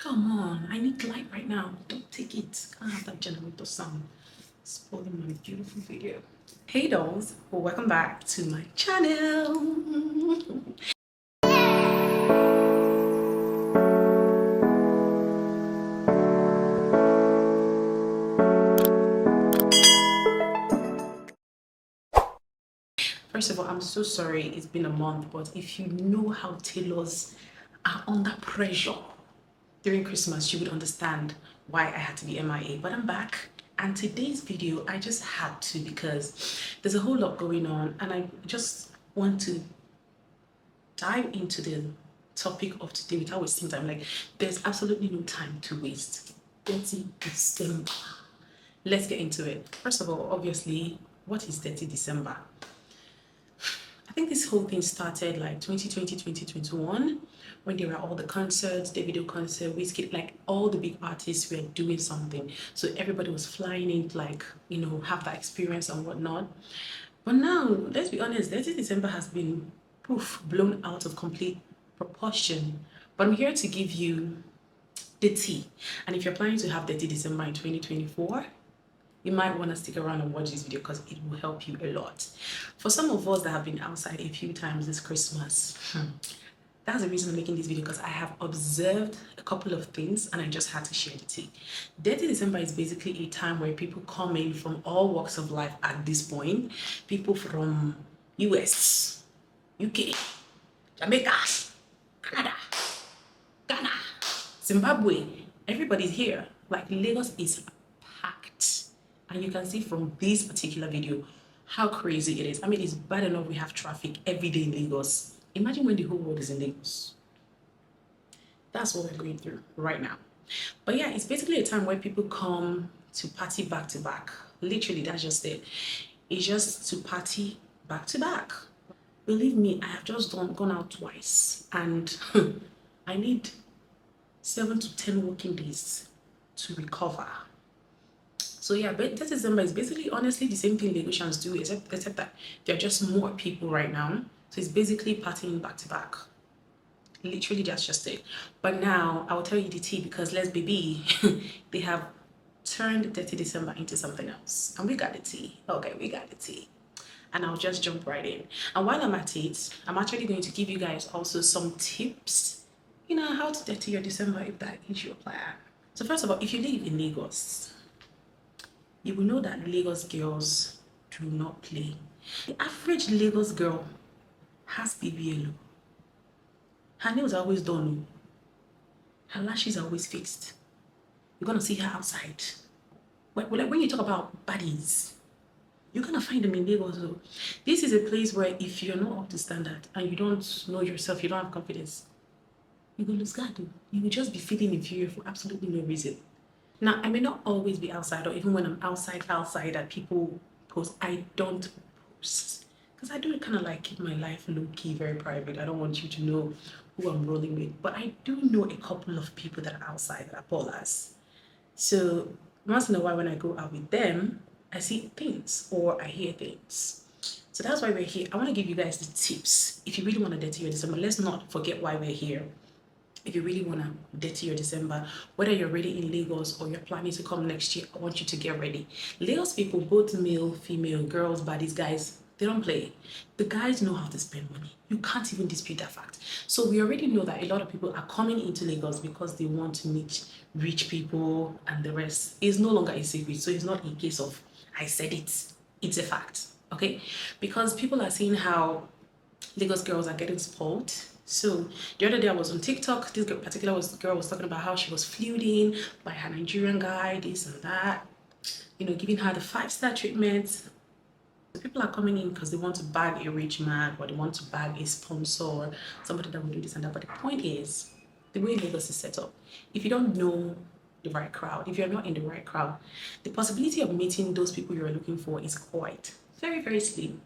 Come on, I need light right now. Don't take it. Can't have that generator sound spoiling my beautiful video. Hey dolls, welcome back to my channel. First of all, I'm so sorry it's been a month, but if you know how tailors are under pressure during Christmas, you would understand why I had to be MIA. But I'm back, and today's video I just had to because there's a whole lot going on, and I just want to dive into the topic of today without wasting time. Like, there's absolutely no time to waste. Dirty December. Let's get into it. First of all, obviously, what is Dirty December? I think this whole thing started like 2020, 2021, when there were all the concerts, the video concert, Whiskey, like all the big artists were doing something. So everybody was flying in to like, have that experience and whatnot. But now, let's be honest, 30 December has been poof, blown out of complete proportion. But I'm here to give you the tea. And if you're planning to have 30 December in 2024, you might want to stick around and watch this video because it will help you a lot. For some of us that have been outside a few times this Christmas, that's the reason I'm making this video, because I have observed a couple of things and I just had to share the tea. Dirty December is basically a time where people come in from all walks of life at this point. People from US, UK, Jamaica, Canada, Ghana, Zimbabwe, everybody's here. Like, Lagos is packed. And you can see from this particular video how crazy it is. I mean, it's bad enough we have traffic every day in Lagos. Imagine when the whole world is in Lagos. That's what we're going through right now. But yeah, it's basically a time where people come to party back to back. Literally, that's just it. It's just to party back to back. Believe me, I have just gone out twice, and I need 7 to 10 working days to recover. So yeah, but this December is basically honestly the same thing Lagosians do, except that there are just more people right now. So it's basically partying back to back. Literally, that's just it. But now I will tell you the tea, because let's be they have turned Dirty December into something else. And we got the tea. Okay, we got the tea. And I'll just jump right in. And while I'm at it, I'm actually going to give you guys also some tips, how to dirty your December if that is your plan. So first of all, if you live in Lagos, you will know that Lagos girls do not play. The average Lagos girl has BBL. Her nails are always done. Her lashes are always fixed. You're gonna see her outside. Like when you talk about baddies, you're gonna find them in Lagos. Though. This is a place where if you're not up to standard and you don't know yourself, you don't have confidence, you will lose guard. You will just be feeling inferior for absolutely no reason. Now, I may not always be outside, or even when I'm outside that people post, I don't post. Because I do kind of like keep my life low-key, very private. I don't want you to know who I'm rolling with. But I do know a couple of people that are outside that are ballers. So once in a while when I go out with them, I see things or I hear things. So that's why we're here. I want to give you guys the tips. If you really want to dirty your December, let's not forget why we're here. If you really want to dirty your December, whether you're already in Lagos or you're planning to come next year, I want you to get ready. Lagos people, both male, female, girls, baddies, guys, they don't play. The guys know how to spend money. You can't even dispute that fact. So we already know that a lot of people are coming into Lagos because they want to meet rich people and the rest. It's no longer a secret. So it's not a case of, I said it. It's a fact. Okay? Because people are seeing how Lagos girls are getting spoiled. So the other day I was on TikTok, this particular girl was talking about how she was flirting by her Nigerian guy, this and that, giving her the 5-star treatment. So people are coming in because they want to bag a rich man, or they want to bag a sponsor, somebody that will do this and that. But the point is, the way Lagos is set up, if you don't know the right crowd, if you're not in the right crowd, the possibility of meeting those people you're looking for is quite very, very slim.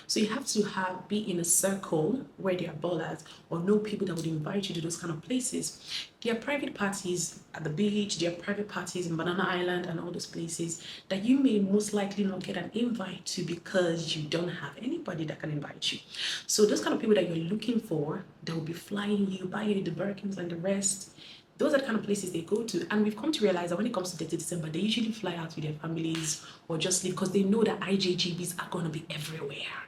So you have to be in a circle where there are ballers, or know people that would invite you to those kind of places. There are private parties at the beach, there are private parties in Banana Island and all those places that you may most likely not get an invite to because you don't have anybody that can invite you. So those kind of people that you're looking for, that will be flying you, buying you the Birkins and the rest, Those are the kind of places they go to. And we've come to realize that when it comes to 30 December, they usually fly out with their families or just leave because they know that IJGBs are going to be everywhere.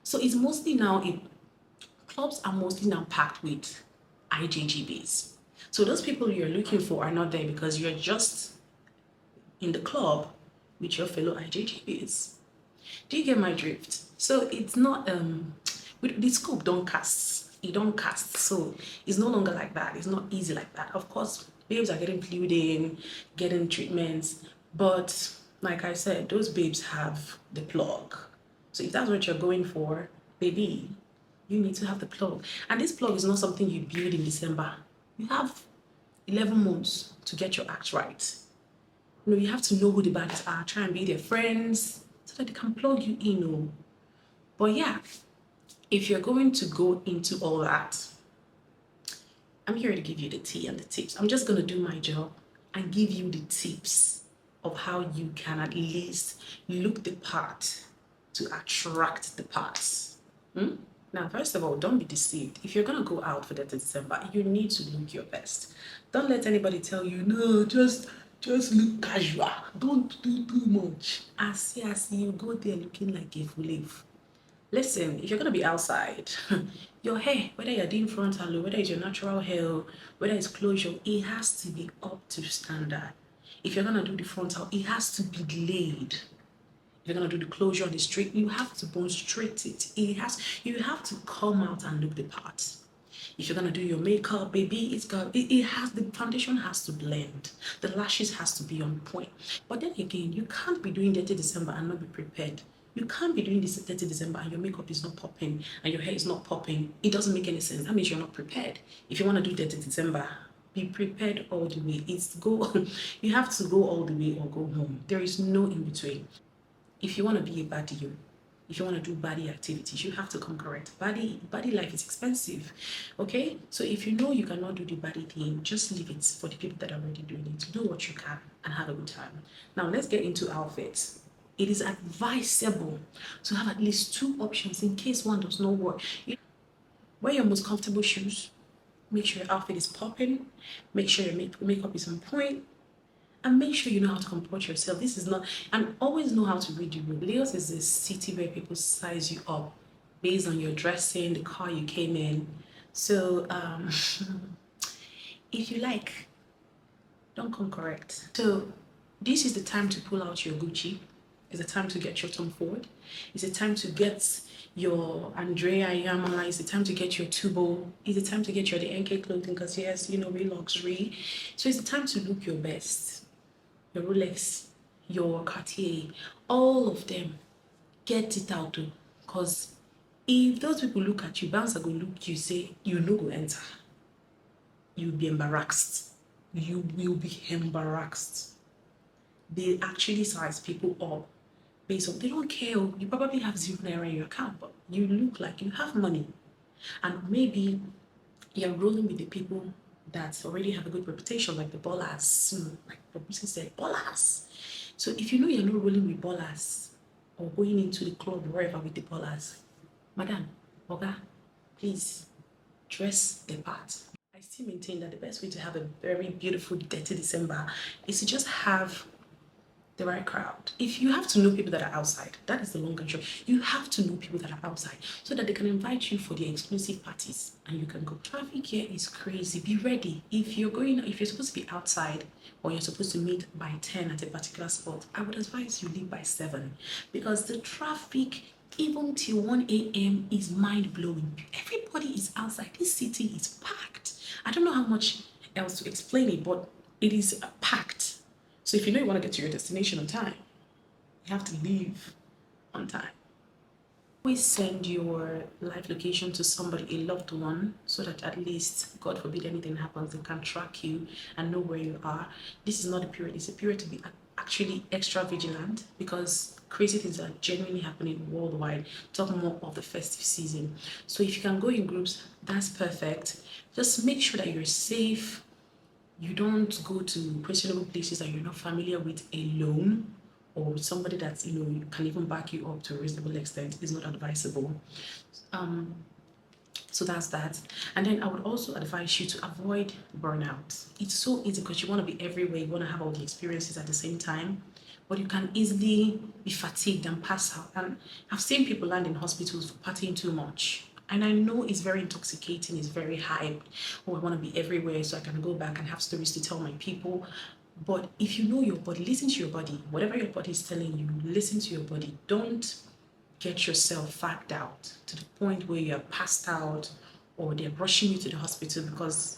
So it's mostly now, clubs are mostly now packed with IJGBs. So those people you're looking for are not there because you're just in the club with your fellow IJGBs. Do you get my drift? So it's not with the scope don't cast. It don't cast. So it's no longer like that. It's not easy like that. Of course, babes are getting flued in, getting treatments, but like I said, those babes have the plug. So if that's what you're going for, baby, you need to have the plug. And this plug is not something you build in December. You have 11 months to get your act right. You have to know who the baddies are, try and be their friends so that they can plug you in. But yeah, if you're going to go into all that, I'm here to give you the tea and the tips. I'm just going to do my job and give you the tips of how you can at least look the part to attract the parts. Now, first of all, don't be deceived. If you're going to go out for that December, you need to look your best. Don't let anybody tell you, no, just look casual. Don't do too much. As you go there looking like a full leaf. Listen, if you're going to be outside, your hair, whether you're doing frontal, whether it's your natural hair, whether it's closure, it has to be up to standard. If you're going to do the frontal, it has to be laid. If you're going to do the closure on the straight, you have to bone straight it. You have to come out and look the part. If you're gonna do your makeup, baby, the foundation has to blend. The lashes has to be on point. But then again, you can't be doing 30 December and not be prepared. You can't be doing this 30 December and your makeup is not popping and your hair is not popping. It doesn't make any sense. That means you're not prepared. If you want to do 30 December, be prepared all the way. You have to go all the way or go home. There is no in between. If you want to be a baddie, if you want to do baddie activities, you have to come correct. Baddie life is expensive, okay? So if you know you cannot do the baddie thing, just leave it for the people that are already doing it. Do what you can and have a good time. Now let's get into outfits. It is advisable to have at least 2 options in case one does not work. Wear your most comfortable shoes. Make sure your outfit is popping. Make sure your makeup is on point. And make sure you know how to comport yourself. This is not, and always know how to read the room. Lagos is a city where people size you up based on your dressing, the car you came in. So if you like, don't come correct. So this is the time to pull out your Gucci. It's the time to get your Tom Ford. It's the time to get your Andrea Yamala. It's the time to get your Tubo. It's the time to get your the NK clothing because yes, we luxury. So it's the time to look your best. Your Rolex, your Cartier, all of them, get it out though. Because if those people look at you, bouncer go look you, say, you no go enter. You'll be embarrassed. You will be embarrassed. They actually size people up based on, they don't care. You probably have 0 naira in your account, but you look like you have money. And maybe you're rolling with the people that already have a good reputation, like the ballers, like the person said, ballers. So if you know you're not rolling with ballers or going into the club wherever with the ballers, madam, oga, please dress the part. I still maintain that the best way to have a very beautiful dirty December is to just have the right crowd. If you have to know people that are outside, that is the long and short. You have to know people that are outside so that they can invite you for the exclusive parties and you can go. Traffic here is crazy. Be ready. If you're supposed to be outside or you're supposed to meet by 10 at a particular spot, I would advise you leave by 7 because the traffic even till 1 a.m. is mind-blowing. Everybody is outside. This city is packed. I don't know how much else to explain it, but it is packed. So if you know you want to get to your destination on time, you have to leave on time. Always send your live location to somebody, a loved one, so that at least, God forbid anything happens, they can track you and know where you are. This is not a period, it's a period to be actually extra vigilant because crazy things are genuinely happening worldwide. Talk more of the festive season. So if you can go in groups, that's perfect. Just make sure that you're safe. You don't go to questionable places that you're not familiar with alone or with somebody that can even back you up to a reasonable extent is not advisable. So that's that. And then I would also advise you to avoid burnout. It's so easy because you want to be everywhere, you want to have all the experiences at the same time, but you can easily be fatigued and pass out. And I've seen people land in hospitals for partying too much. And I know it's very intoxicating, it's very hyped. Oh, I want to be everywhere so I can go back and have stories to tell my people. But if you know your body, listen to your body. Whatever your body is telling you, listen to your body. Don't get yourself fagged out to the point where you're passed out or they're rushing you to the hospital because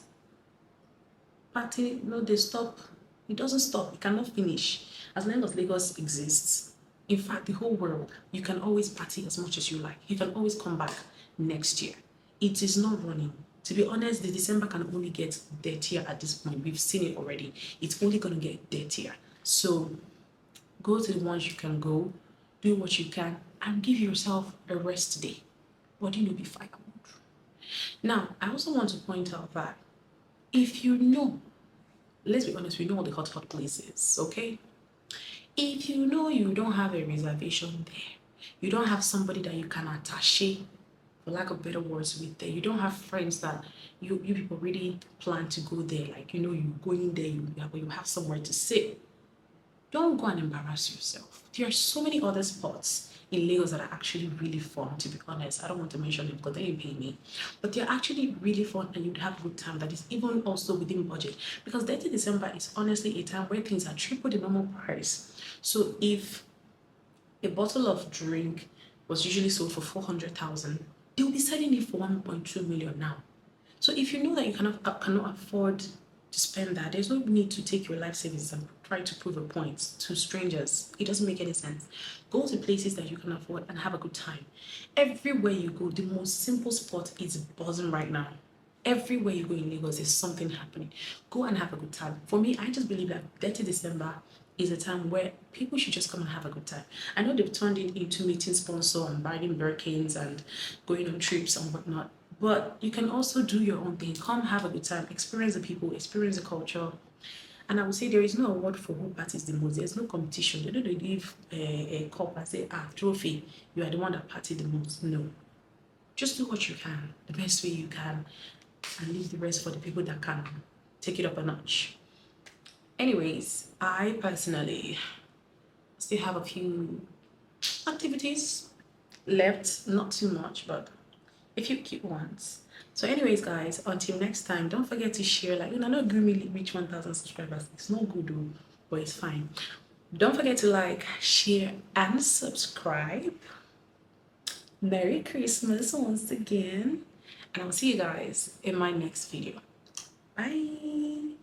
party, no, they stop. It doesn't stop. It cannot finish. As long as Lagos exists, in fact, the whole world, you can always party as much as you like. You can always come back next year. It is not running. To be honest, the December can only get dirtier at this point. We've seen it already. It's only going to get dirtier. So go to the ones you can go, do what you can, and give yourself a rest day. What do you know be firewood? Now, I also want to point out that if you know, let's be honest, we know all the hot places, okay? If you know you don't have a reservation there, you don't have somebody that you can attache, for lack of better words, with there, you don't have friends that you people really plan to go there, like you know you're going there, you have somewhere to sit. Don't go and embarrass yourself. There are so many other spots in Lagos that are actually really fun, to be honest. I don't want to mention them because they didn't pay me. But they're actually really fun and you'd have a good time that is even also within budget. Because 30 December is honestly a time where things are triple the normal price. So if a bottle of drink was usually sold for 400,000, they'll be selling it for 1.2 million now. So if you know that you cannot afford to spend that, there's no need to take your life savings and try to prove a point to strangers. It doesn't make any sense. Go to places that you can afford and have a good time. Everywhere you go, the most simple spot is buzzing right now. Everywhere you go in Lagos, there's something happening. Go and have a good time. For me, I just believe that 30 December is a time where people should just come and have a good time. I know they've turned it into meeting sponsor and buying Birkins and going on trips and whatnot, but you can also do your own thing. Come have a good time, experience the people, experience the culture. And I would say there is no award for who parties the most. There's no competition. They don't give a cup and say, trophy, you are the one that partied the most. No. Just do what you can, the best way you can, and leave the rest for the people that can take it up a notch. Anyways, I personally still have a few activities left, not too much, but a few cute ones. So anyways, guys, until next time, don't forget to share. Like, you know, not really reach 1,000 subscribers. It's not good though, but it's fine. Don't forget to like, share, and subscribe. Merry Christmas once again. And I'll see you guys in my next video. Bye.